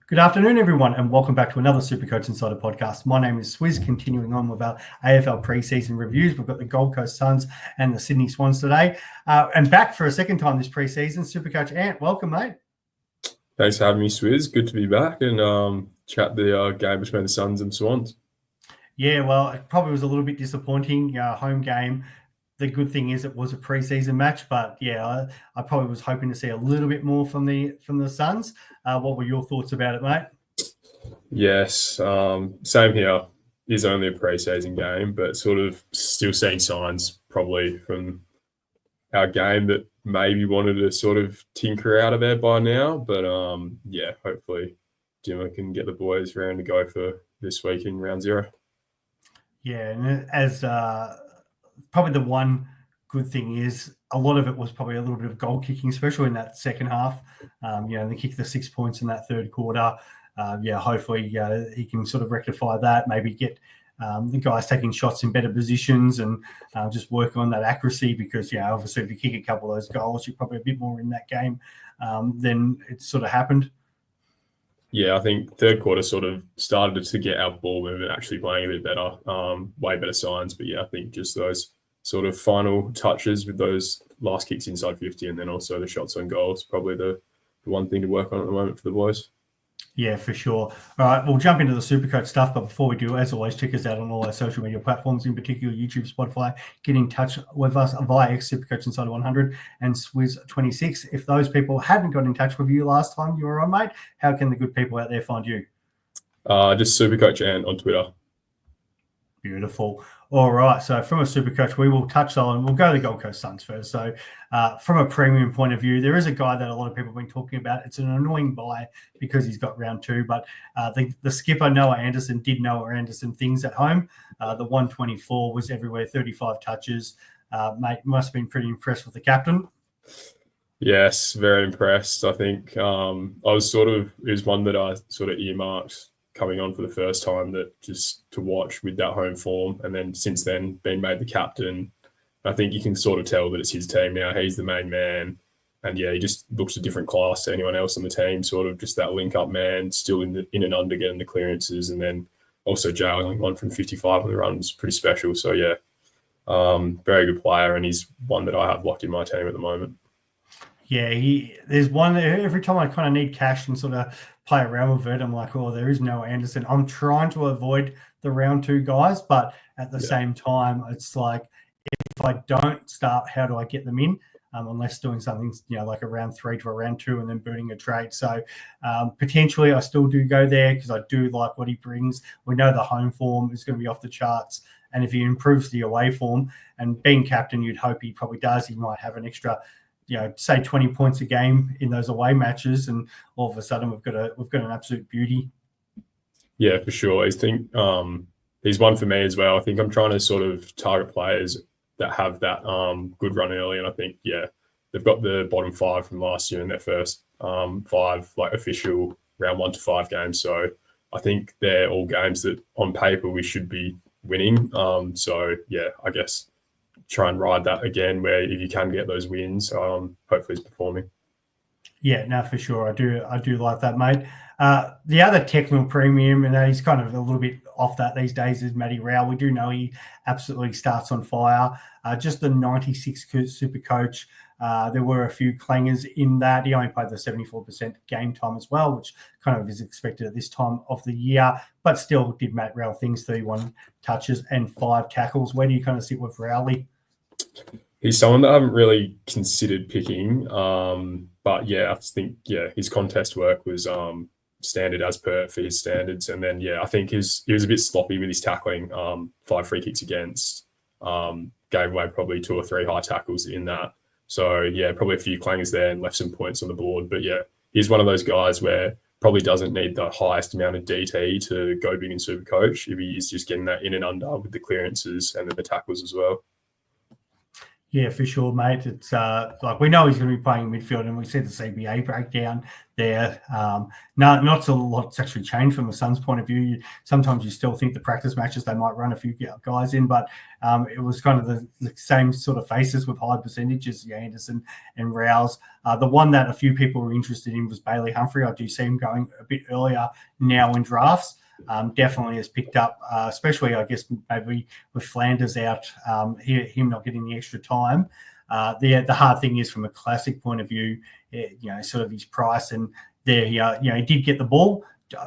Good afternoon, everyone, and welcome back to another Supercoach Insider podcast. My name is Swizz, continuing on with our AFL preseason reviews. We've got the Gold Coast Suns and the Sydney Swans today. And back for a second time this preseason, Supercoach Ant. Welcome, mate. Thanks for having me, Swizz. Good to be back and chat the game between the Suns and Swans. Yeah, well, it probably was a little bit disappointing. Home game. The good thing is it was a preseason match, but yeah, I probably was hoping to see a little bit more from the Suns. What were your thoughts about it, mate? Yes, same here. It is only a preseason game, but sort of still seeing signs probably from our game that maybe wanted to sort of tinker out of there by now. But yeah, hopefully Jimmer can get the boys round to go for this week in round 0. Yeah, and as probably the one good thing is a lot of it was probably a little bit of goal kicking, especially in that second half. They kicked the 6 points in that third quarter. Hopefully he can sort of rectify that, maybe get the guys taking shots in better positions and just work on that accuracy because, obviously if you kick a couple of those goals, you're probably a bit more in that game than it sort of happened. Yeah, I think third quarter sort of started to get our ball movement actually playing a bit better, way better signs. But yeah, I think just those sort of final touches with those last kicks inside 50 and then also the shots on goal is probably the one thing to work on at the moment for the boys. Yeah, for sure. All right, we'll jump into the Supercoach stuff. But before we do, as always, check us out on all our social media platforms, in particular YouTube, Spotify. Get in touch with us via X Supercoach Insider 100 and Swizz 26. If those people hadn't got in touch with you last time you were on, mate, how can the good people out there find you? Just Supercoach Ant on Twitter. Beautiful. All right. So from a Supercoach, we'll go to the Gold Coast Suns first. So from a premium point of view, there is a guy that a lot of people have been talking about. It's an annoying buy because he's got round 2, but the skipper, Noah Anderson, did Noah Anderson things at home. The 124 was everywhere, 35 touches. Mate, must have been pretty impressed with the captain. Yes, very impressed. I think it was one that I sort of earmarked coming on for the first time, that just to watch with that home form, and then since then been made the captain. I think you can sort of tell that it's his team now. He's the main man, and yeah, he just looks a different class to anyone else on the team. Sort of just that link-up man, still in and under getting the clearances, and then also jailing one from 55 on the run was pretty special. So yeah, very good player, and he's one that I have locked in my team at the moment. Yeah, there's one every time I kind of need cash and sort of play around with it, I'm like, oh, there is Noah Anderson. I'm trying to avoid the round 2 guys, but at the same time, it's like, if I don't start, how do I get them in? Unless doing something, like a round 3 to a round 2 and then burning a trade. So potentially I still do go there because I do like what he brings. We know the home form is going to be off the charts. And if he improves the away form, and being captain, you'd hope he probably does, he might have an extra, say 20 points a game in those away matches, and all of a sudden we've got an absolute beauty. Yeah, for sure. I think he's one for me as well. I think I'm trying to sort of target players that have that good run early, and I think they've got the bottom 5 from last year in their first 5 like official round 1 to 5 games. So I think they're all games that on paper we should be winning. So yeah, I guess try and ride that again, where if you can get those wins, hopefully he's performing. Yeah, no, for sure. I do like that, mate. The other technical premium, and he's kind of a little bit off that these days, is Matty Rowell. We do know he absolutely starts on fire. Just the 96 super coach. There were a few clangers in that. He only played the 74% game time as well, which kind of is expected at this time of the year, but still did Matt Rowell things, 31 touches and 5 tackles. Where do you kind of sit with Rowley? He's someone that I haven't really considered picking, but yeah, I think his contest work was standard as per for his standards, and then I think he was a bit sloppy with his tackling. 5 free kicks against, gave away probably 2 or 3 high tackles in that. So yeah, probably a few clangers there and left some points on the board. But yeah, he's one of those guys where probably doesn't need the highest amount of DT to go big in Supercoach if he is just getting that in and under with the clearances and then the tackles as well. Yeah, for sure, mate. It's like we know he's going to be playing midfield, and we see the CBA breakdown there. No, not a lot's actually changed from the Suns' point of view. Sometimes you still think the practice matches they might run a few guys in, but it was kind of the same sort of faces with high percentages, Anderson and Rouse. The one that a few people were interested in was Bailey Humphrey. I do see him going a bit earlier now in drafts. Definitely has picked up, especially, I guess, maybe with Flanders out, him not getting the extra time. The hard thing is from a classic point of view, sort of his price, and there he did get the ball,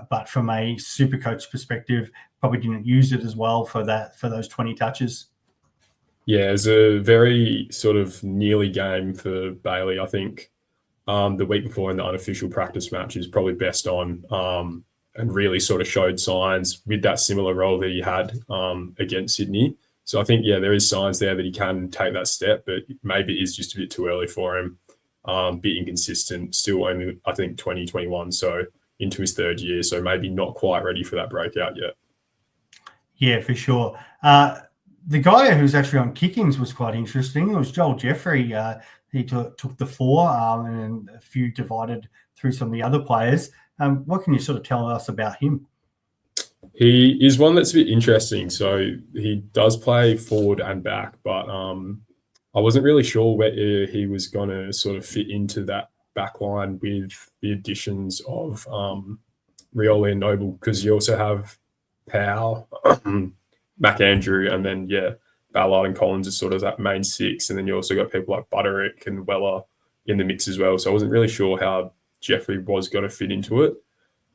but from a Supercoach perspective, probably didn't use it as well for those 20 touches. Yeah, it's a very sort of nearly game for Bailey. I think the week before in the unofficial practice match is probably best on, and really sort of showed signs with that similar role that he had against Sydney. So I think, there is signs there that he can take that step, but maybe it is just a bit too early for him. Bit inconsistent, still only, I think, 2021, so into his third year, so maybe not quite ready for that breakout yet. Yeah, for sure. The guy who's actually on kick-ins was quite interesting. It was Joel Jeffrey. He took the 4 and a few divided through some of the other players. What can you sort of tell us about him? He is one that's a bit interesting. So he does play forward and back, but I wasn't really sure where he was going to sort of fit into that back line with the additions of Rioli and Noble, because you also have Powell, McAndrew, and then, Ballard and Collins is sort of that main 6. And then you also got people like Butterick and Weller in the mix as well. So I wasn't really sure how Jeffrey was going to fit into it.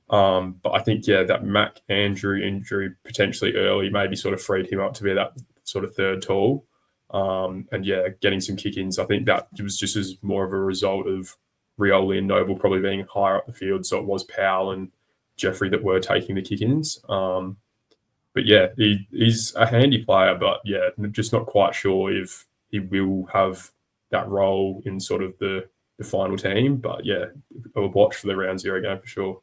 But I think, that McAndrew injury potentially early maybe sort of freed him up to be that sort of third tall. And getting some kick-ins. I think that was just as more of a result of Rioli and Noble probably being higher up the field. So it was Powell and Jeffrey that were taking the kick-ins. But he's a handy player, but just not quite sure if he will have that role in sort of the final team. But I'll watch for the round 0 game for sure.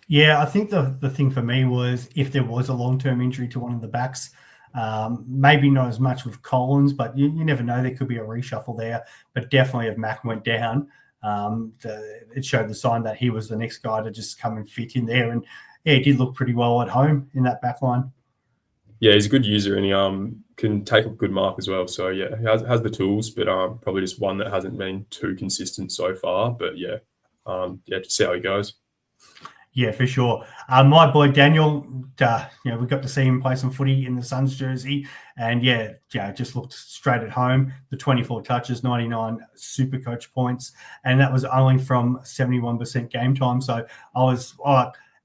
Yeah, I think the thing for me was if there was a long-term injury to one of the backs, maybe not as much with Collins, but you never know. There could be a reshuffle there. But definitely if Mac went down, it showed the sign that he was the next guy to just come and fit in there. And he did look pretty well at home in that back line. Yeah, he's a good user, and he can take a good mark as well. So he has the tools, but probably just one that hasn't been too consistent so far. But just see how he goes. Yeah, for sure. My boy Daniel, we got to see him play some footy in the Suns jersey, and just looked straight at home. The 24 touches, 99 Supercoach points, and that was only from 71% game time. So I was,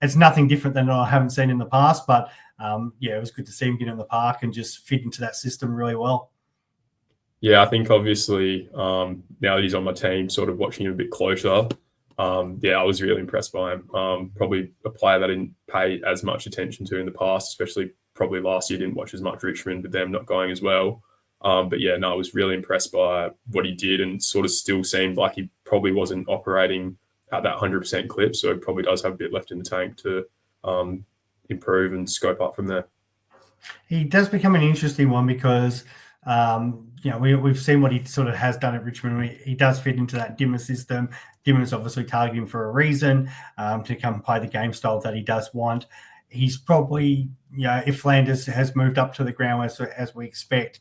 it's nothing different than I haven't seen in the past, but it was good to see him get in the park and just fit into that system really well. Yeah, I think obviously now that he's on my team, sort of watching him a bit closer. I was really impressed by him. Probably a player that I didn't pay as much attention to in the past, especially probably last year. Didn't watch as much Richmond with them not going as well. I was really impressed by what he did, and sort of still seemed like he probably wasn't operating at that 100% clip. So he probably does have a bit left in the tank to improve and scope up from there. He does become an interesting one because we've seen what he sort of has done at Richmond. He does fit into that Dimmer system. Dimmer's obviously targeting him for a reason, to come play the game style that he does want. He's probably, if Flanders has moved up to the ground as we expect,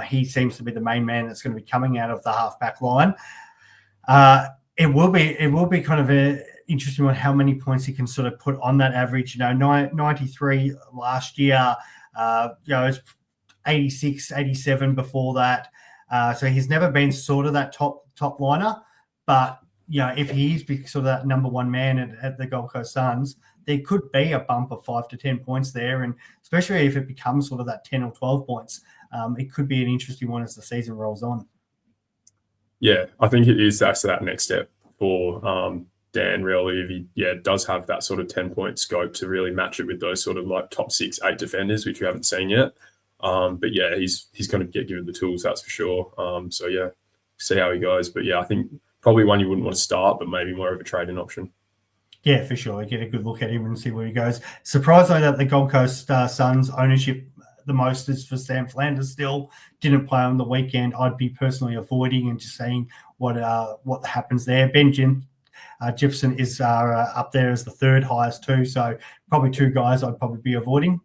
he seems to be the main man that's going to be coming out of the half-back line. It will be kind of an interesting one how many points he can sort of put on that average. 93 last year. It's 86, 87 before that. So he's never been sort of that top liner. But, if he is sort of that number one man at the Gold Coast Suns, there could be a bump of 5 to 10 points there. And especially if it becomes sort of that 10 or 12 points, it could be an interesting one as the season rolls on. Yeah, I think it is that's that next step for Dan, really, if he does have that sort of 10-point scope to really match it with those sort of like top 6, 8 defenders, which we haven't seen yet. He's going to get given the tools, that's for sure. See how he goes. But I think probably one you wouldn't want to start, but maybe more of a trading option. Yeah, for sure. Get a good look at him and see where he goes. Surprisingly that the Gold Coast Suns ownership the most is for Sam Flanders still. Didn't play on the weekend. I'd be personally avoiding and just seeing what happens there. Ben Gibson is up there as the third highest too. So probably two guys I'd probably be avoiding.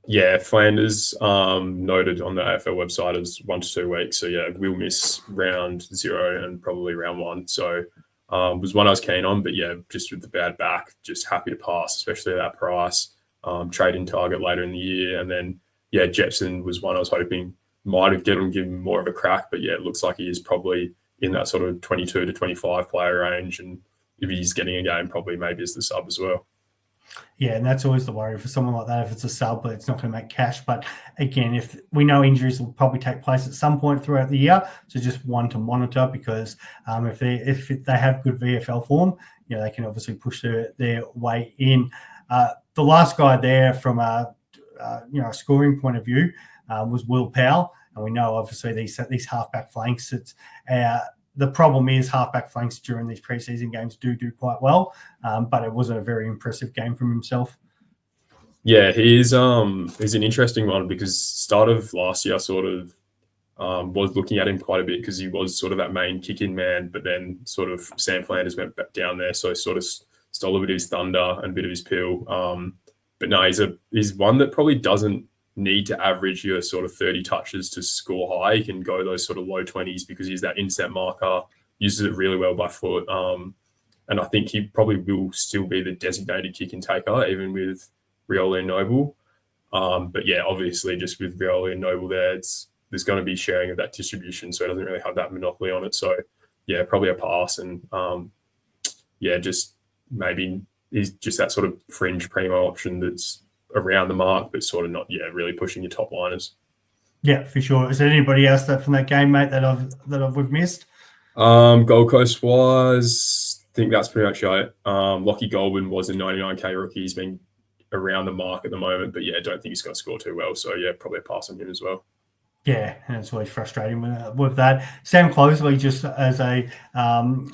Yeah, Flanders noted on the AFL website as 1 to 2 weeks. So yeah, we'll miss round 0 and probably round 1. So was one I was keen on, but yeah, just with the bad back, just happy to pass, especially at that price. Trading target later in the year. And then, yeah, Jepson was one I was hoping might have given him more of a crack, but yeah, it looks like he is probably in that sort of 22 to 25 player range. And if he's getting a game, probably maybe as the sub as well. Yeah, and that's always the worry for someone like that. If it's a sub, but it's not going to make cash. But again, if we know injuries will probably take place at some point throughout the year, so just one to monitor, because if they have good VFL form, they can obviously push their way in. The last guy there from a scoring point of view was Will Powell, and we know obviously these halfback flanks. The problem is halfback flanks during these preseason games do quite well, but it was a very impressive game from himself. Yeah, he's an interesting one because start of last year I sort of was looking at him quite a bit because he was sort of that main kick-in man, but then sort of Sam Flanders went back down there, so sort of stole a bit of his thunder and a bit of his pill. But no, he's one that probably doesn't need to average your sort of 30 touches to score high. He can go those sort of low 20s because he's that inset marker, uses it really well by foot. And I think he probably will still be the designated kick and taker, even with Rioli and Noble. But yeah, obviously just with Rioli and Noble there's going to be sharing of that distribution, so it doesn't really have that monopoly on it. So yeah, probably a pass. And just maybe he's just that sort of fringe primo option that's around the mark, but sort of not really pushing your top liners. Yeah, for sure. Is there anybody else from that game, mate, that we've missed? Gold Coast wise, I think that's pretty much it. Lockie Goldman was a 99k rookie. He's been around the mark at the moment, but yeah, I don't think he's going to score too well. So yeah, probably a pass on him as well. Yeah, and it's always frustrating with that. Sam Closeley, just as a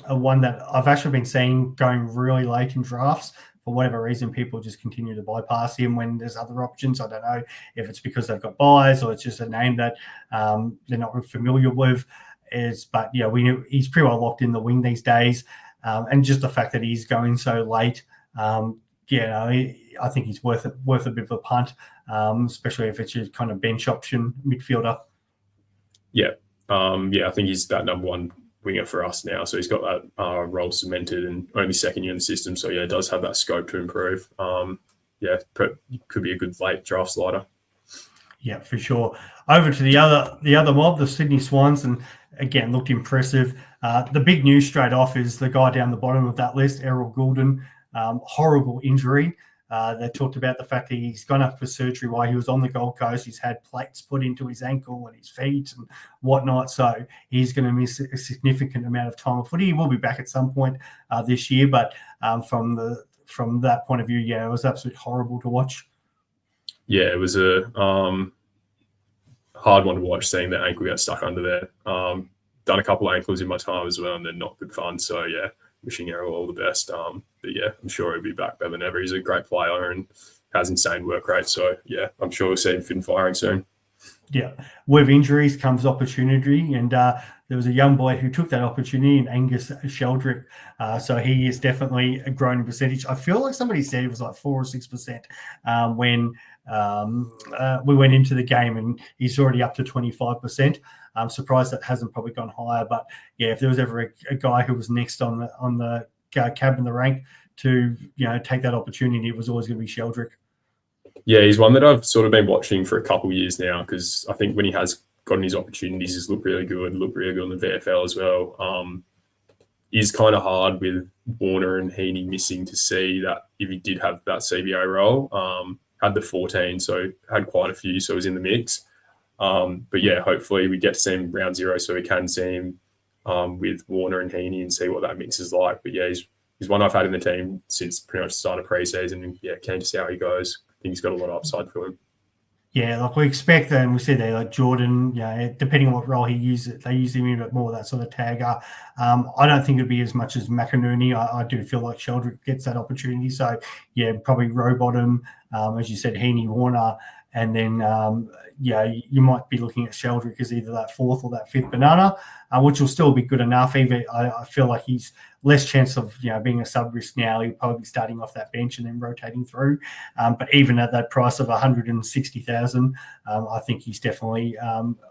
one that I've actually been seeing going really late in drafts. For whatever reason, people just continue to bypass him when there's other options. I don't know if it's because they've got buys or it's just a name that they're not familiar with. But we knew he's pretty well locked in the wing these days, and just the fact that he's going so late. I think he's worth a bit of a punt, especially if it's your kind of bench option midfielder. Yeah, I think he's that number one winger for us now. So he's got that role cemented and only second year in the system. So yeah, it does have that scope to improve. Could be a good late draft slider. Yeah, for sure. Over to the other mob, the Sydney Swans, and again looked impressive. The big news straight off is the guy down the bottom of that list, Errol Goulden. Horrible injury. They talked about the fact that he's gone up for surgery while he was on the Gold Coast. He's had plates put into his ankle and his feet and whatnot. So he's going to miss a significant amount of time of footy. He will be back at some point this year, but from that point of view, it was absolutely horrible to watch. Yeah, it was a hard one to watch, seeing the ankle get stuck under there. Done a couple of ankles in my time as well, and they're not good fun. So yeah, wishing Errol all the best. But yeah, I'm sure he'll be back better than ever. He's a great player and has insane work rate. So yeah, I'm sure we'll see him fit and firing soon. Yeah, with injuries comes opportunity, and there was a young boy who took that opportunity in Angus Sheldrick. So he is definitely a growing percentage. I feel like somebody said it was like 4 or 6% when we went into the game, and he's already up to 25%. I'm surprised that hasn't probably gone higher, but yeah, if there was ever a guy who was next on the cab in the rank to take that opportunity, it was always going to be Sheldrick. Yeah, he's one that I've sort of been watching for a couple of years now, because I think when he has gotten his opportunities, he's looked really good in the VFL as well. Is kind of hard with Warner and Heaney missing to see that if he did have that CBA role. Had the 14, so had quite a few, so he was in the mix. But yeah, hopefully we get to see him round 0 so we can see him with Warner and Heaney and see what that mix is like. But yeah, he's one I've had in the team since pretty much the start of preseason, and yeah, keen to see how he goes. I think he's got a lot of upside for him. Yeah, like we expect, and we said there, like Jordan, depending on what role he uses, they use him a bit more, that sort of tagger. I don't think it'd be as much as McInerney. I do feel like Sheldrick gets that opportunity. So, yeah, probably Rowbottom, as you said, Heaney, Warner, And then, you might be looking at Sheldrick as either that fourth or that fifth banana, which will still be good enough. Even I feel like he's less chance of being a sub risk now. He'll probably be starting off that bench and then rotating through. But even at that price of 160,000, I think he's definitely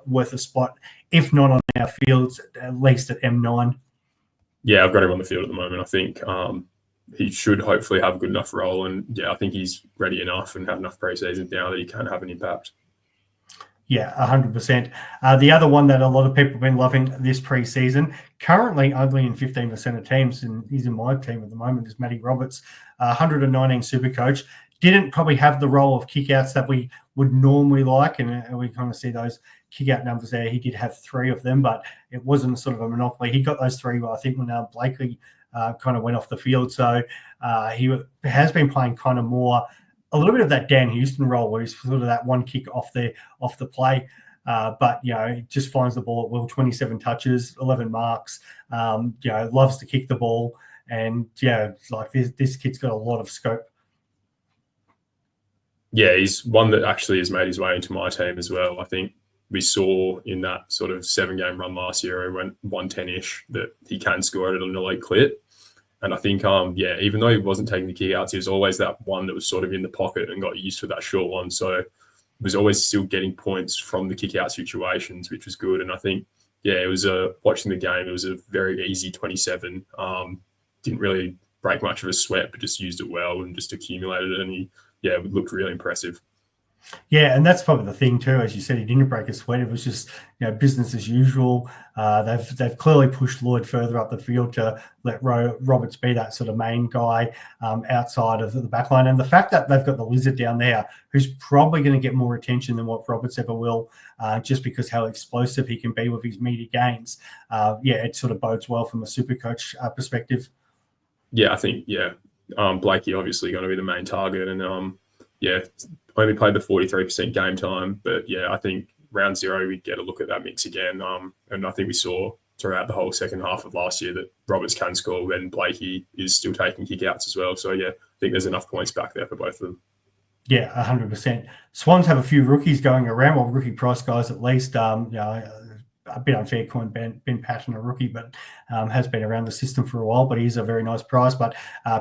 worth a spot, if not on our fields, at least at M9. Yeah, I've got him on the field at the moment. I think he should hopefully have a good enough role, and I think he's ready enough and had enough preseason now that he can have an impact. Yeah, 100%. The other one that a lot of people have been loving this preseason, currently only in 15% of teams, and he's in my team at the moment, is Matty Roberts, 119 Supercoach. Didn't probably have the role of kickouts that we would normally like, and we kind of see those kick-out numbers there. He did have 3 of them, but it wasn't sort of a monopoly. He got those 3, I think, when Blakely kind of went off the field. So he has been playing kind of more a little bit of that Dan Houston role where he's sort of that one kick off the play. But, he just finds the ball at will, 27 touches, 11 marks, loves to kick the ball. And, like this kid's got a lot of scope. Yeah, he's one that actually has made his way into my team as well. I think we saw in that sort of 7-game run last year, he went 110-ish, that he can score at an elite clip. And I think, even though he wasn't taking the kick-outs, he was always that one that was sort of in the pocket and got used to that short one. So he was always still getting points from the kick-out situations, which was good. And I think, it was watching the game, it was a very easy 27. Didn't really break much of a sweat, but just used it well and just accumulated it. And he, looked really impressive. Yeah, and that's probably the thing too. As you said, he didn't break a sweat. It was just business as usual. They've clearly pushed Lloyd further up the field to let Roberts be that sort of main guy outside of the back line. And the fact that they've got the Lizard down there, who's probably going to get more attention than what Roberts ever will, just because how explosive he can be with his meaty gains. It sort of bodes well from a Supercoach perspective. Yeah, I think Blakey obviously going to be the main target, and only played the 43% game time, but I think round 0 we'd get a look at that mix again. And I think we saw throughout the whole second half of last year that Roberts can score when Blakey is still taking kick-outs as well. So I think there's enough points back there for both of them. Yeah, 100%. Swans have a few rookies going around, well, rookie price guys at least. A bit unfair calling Ben Patton a rookie, but has been around the system for a while, but he's a very nice price. But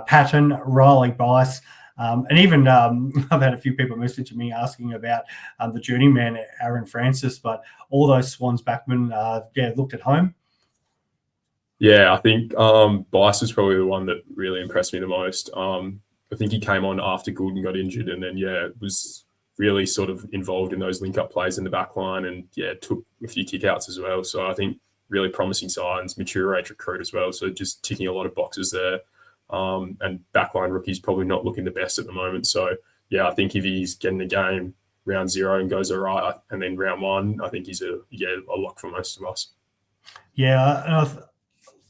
Patton, Riley Bice, and even I've had a few people message me asking about the journeyman, Aaron Francis, but all those Swans backmen, looked at home. Yeah, I think Bice was probably the one that really impressed me the most. I think he came on after Goulden got injured, and then, was really sort of involved in those link-up plays in the back line, and, took a few kick-outs as well. So I think really promising signs, mature age recruit as well. So just ticking a lot of boxes there. And backline rookie's probably not looking the best at the moment. So, I think if he's getting the game round 0 and goes all right, and then round 1, I think he's a lock for most of us. Yeah,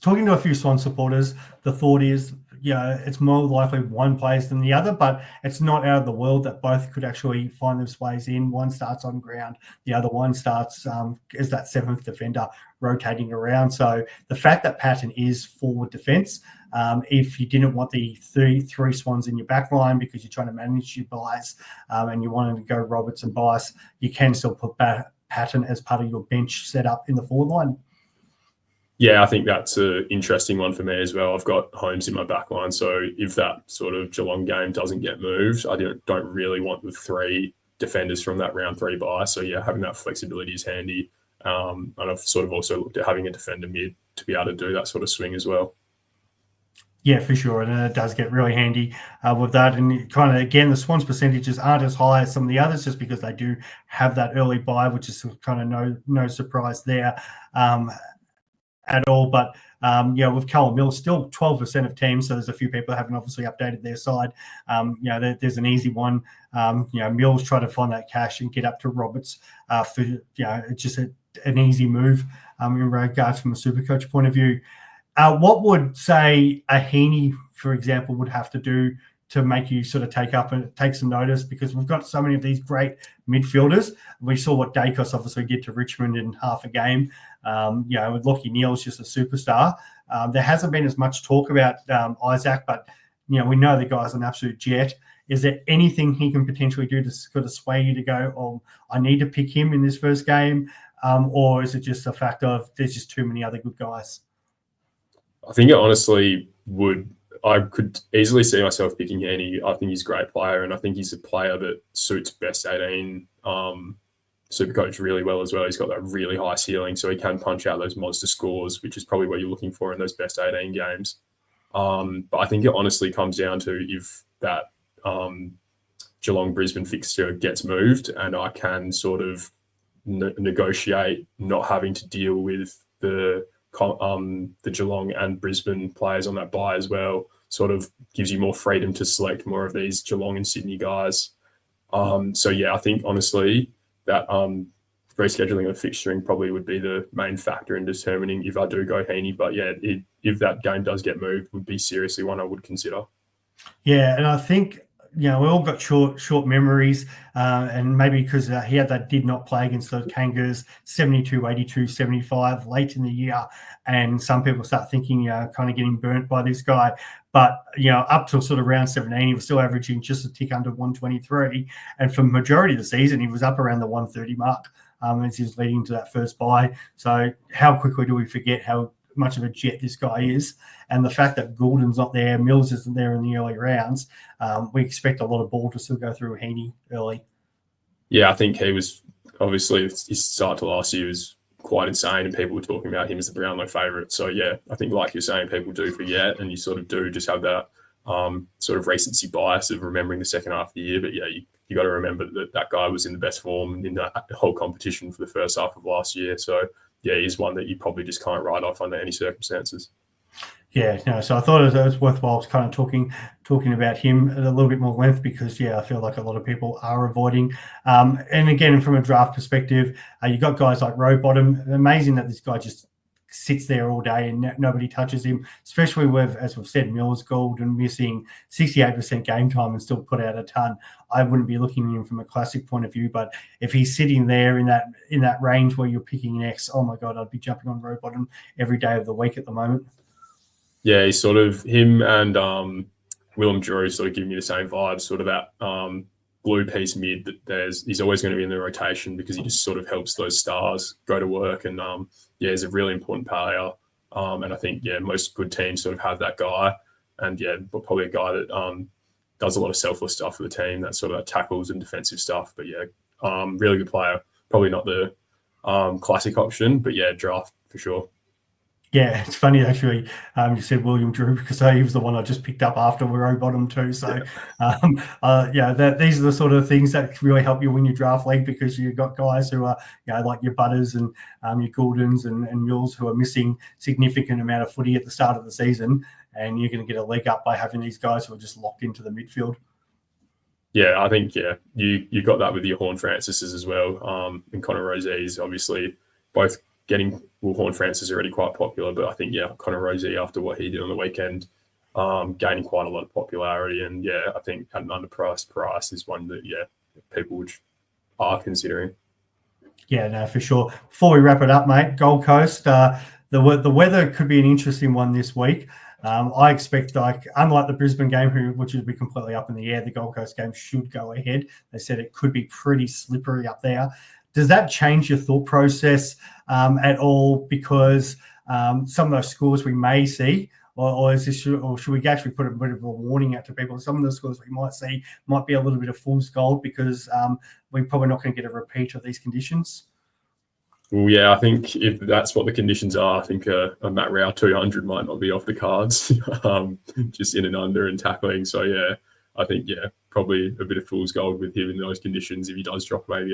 talking to a few Swan supporters, the thought is, it's more likely one plays than the other, but it's not out of the world that both could actually find their ways in. One starts on ground, the other one starts as that 7th defender rotating around. So the fact that Patton is forward defence, if you didn't want the three Swans in your back line because you're trying to manage your buys and you wanted to go Roberts and Bice, you can still put Patton as part of your bench setup in the forward line. Yeah, I think that's an interesting one for me as well. I've got Holmes in my back line, so if that sort of Geelong game doesn't get moved, I don't really want the 3 defenders from that round 3 bye. So, having that flexibility is handy. And I've sort of also looked at having a defender mid to be able to do that sort of swing as well. Yeah, for sure. And it does get really handy with that. And kind of, again, the Swans percentages aren't as high as some of the others just because they do have that early bye, which is kind of no surprise there at all. But, with Callum Mills, still 12% of teams. So there's a few people that haven't obviously updated their side. There's an easy one. Mills try to find that cash and get up to Roberts for, it's just an easy move in regards from a Supercoach point of view. What would, say, a Heaney, for example, would have to do to make you sort of take some notice? Because we've got so many of these great midfielders. We saw what Dacos obviously did to Richmond in half a game. With Lachie Neale's just a superstar. There hasn't been as much talk about Isaac, but we know the guy's an absolute jet. Is there anything he can potentially do to sort of sway you to go, oh, I need to pick him in this first game? Or is it just a fact of there's just too many other good guys? I think it honestly would. I could easily see myself picking Heaney. I think he's a great player, and I think he's a player that suits best 18 Supercoach really well as well. He's got that really high ceiling, so he can punch out those monster scores, which is probably what you're looking for in those best 18 games. But I think it honestly comes down to if that Geelong-Brisbane fixture gets moved and I can sort of negotiate not having to deal with the Geelong and Brisbane players on that bye as well, sort of gives you more freedom to select more of these Geelong and Sydney guys. So yeah, I think honestly that rescheduling of fixturing probably would be the main factor in determining if I do go Heaney. But yeah, if that game does get moved, would be seriously one I would consider. Yeah, and I think, we all got short memories, and maybe because he had that did not play against those Kangaroos, 72, 82, 75 late in the year, and some people start thinking, kind of getting burnt by this guy. But, up till sort of round 17, he was still averaging just a tick under 123, and for majority of the season, he was up around the 130 mark as he was leading to that first bye. So how quickly do we forget how much of a jet this guy is, and the fact that Goulden's not there, Mills isn't there in the early rounds, we expect a lot of ball to still go through Heaney early. Yeah, I think he was obviously his start to last year was quite insane, and people were talking about him as the Brownlow favourite. So yeah, I think like you're saying, people do forget, and you sort of do just have that sort of recency bias of remembering the second half of the year. But yeah, you got to remember that guy was in the best form in that whole competition for the first half of last year. So yeah, he's one that you probably just can't write off under any circumstances. Yeah, no, so I thought it was worthwhile kind of talking about him at a little bit more length because, I feel like a lot of people are avoiding. And again, from a draft perspective, you got guys like Rowbottom. Amazing that this guy just sits there all day and nobody touches him, especially with, as we've said, Mills, Goulden missing 68% game time and still put out a ton. I wouldn't be looking at him from a classic point of view, but if he's sitting there in that range where you're picking next, oh my God, I'd be jumping on Rowbottom every day of the week at the moment. Yeah, he's sort of him and Willem Drew sort of give me the same vibe, sort of that blue piece mid that he's always going to be in the rotation because he just sort of helps those stars go to work, and he's a really important player. And I think most good teams sort of have that guy, and but probably a guy that does a lot of selfless stuff for the team, that sort of tackles and defensive stuff. But really good player. Probably not the classic option, but draft for sure. Yeah, it's funny actually. You said William Drew because he was the one I just picked up after Rowbottom too. So, these are the sort of things that really help you win your draft league because you've got guys who are, like your Butters and your Gouldens and Mills who are missing significant amount of footy at the start of the season, and you're going to get a leg up by having these guys who are just locked into the midfield. Yeah, I think you got that with your Horn Francises as well, and Connor Rozier's obviously both getting Horn Francis already quite popular, but I think Connor Rozier after what he did on the weekend, gaining quite a lot of popularity, and I think at an underpriced price is one that people are considering. Yeah, no, for sure. Before we wrap it up, mate, Gold Coast, the weather could be an interesting one this week. I expect, unlike the Brisbane game, which would be completely up in the air, the Gold Coast game should go ahead. They said it could be pretty slippery up there. Does that change your thought process at all? Because some of those scores we may see, or should we actually put a bit of a warning out to people? Some of the scores we might see might be a little bit of fool's gold because we're probably not going to get a repeat of these conditions. Well, yeah, I think if that's what the conditions are, I think a Matt Rao 200 might not be off the cards, just in and under and tackling. So, I think, probably a bit of fool's gold with him in those conditions. If he does drop maybe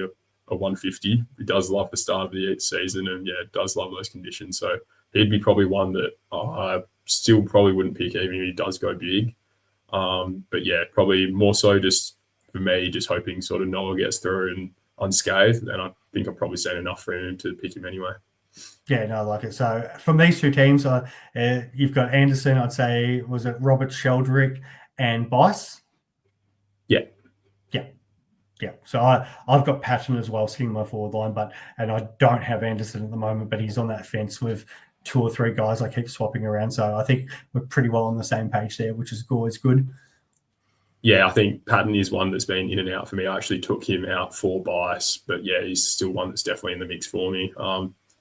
a 150, he does love the start of the season and does love those conditions. So he'd be probably one that I still probably wouldn't pick even if he does go big. But probably more so just for me, just hoping sort of Noah gets through and unscathed. And I think I've probably seen enough for him to pick him anyway. Yeah, no, I like it. So from these two teams, you've got Anderson, I'd say, was it Robert Sheldrick and Bice? Yeah, so I've got Patton as well sitting my forward line, and I don't have Anderson at the moment, but he's on that fence with two or three guys I keep swapping around. So I think we're pretty well on the same page there, which is always good. Yeah, I think Patton is one that's been in and out for me. I actually took him out for bias, but yeah, he's still one that's definitely in the mix for me.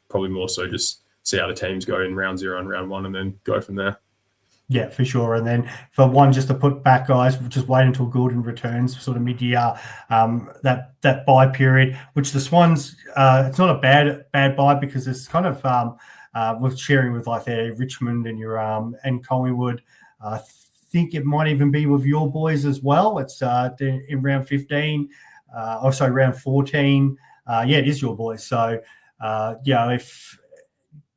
Probably more so just see how the teams go in round 0 and round 1 and then go from there. Yeah, for sure. And then for one, just to put back, guys, we'll just wait until Gordon returns sort of mid-year, that buy period, which the Swans, it's not a bad buy because it's kind of with sharing with like their Richmond and your and Collingwood. I think it might even be with your boys as well. It's in round 15, round 14. Yeah, it is your boys. So if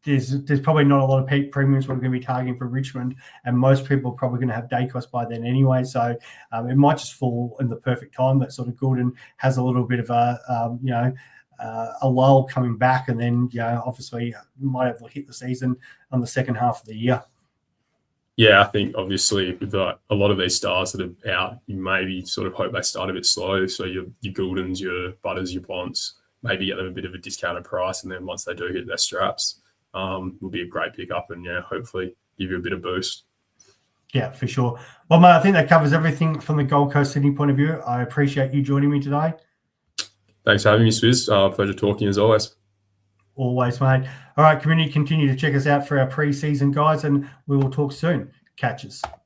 there's probably not a lot of premiums we're going to be targeting for Richmond, and most people are probably going to have Dacos by then anyway. So it might just fall in the perfect time that sort of Gordon has a little bit of a lull coming back, and then obviously might have hit the season on the second half of the year. Yeah, I think obviously with a lot of these stars that are out, you maybe sort of hope they start a bit slow. So your Gouldens, your Butters, your Bonts, maybe get them a bit of a discounted price, and then once they do hit their straps, will be a great pickup and hopefully give you a bit of boost. Yeah, for sure. Well, mate, I think that covers everything from the Gold Coast Sydney point of view. I appreciate you joining me today. Thanks for having me, Swizz. Pleasure talking as always. Always, mate. All right, community, continue to check us out for our pre-season guides, and we will talk soon. Catch us.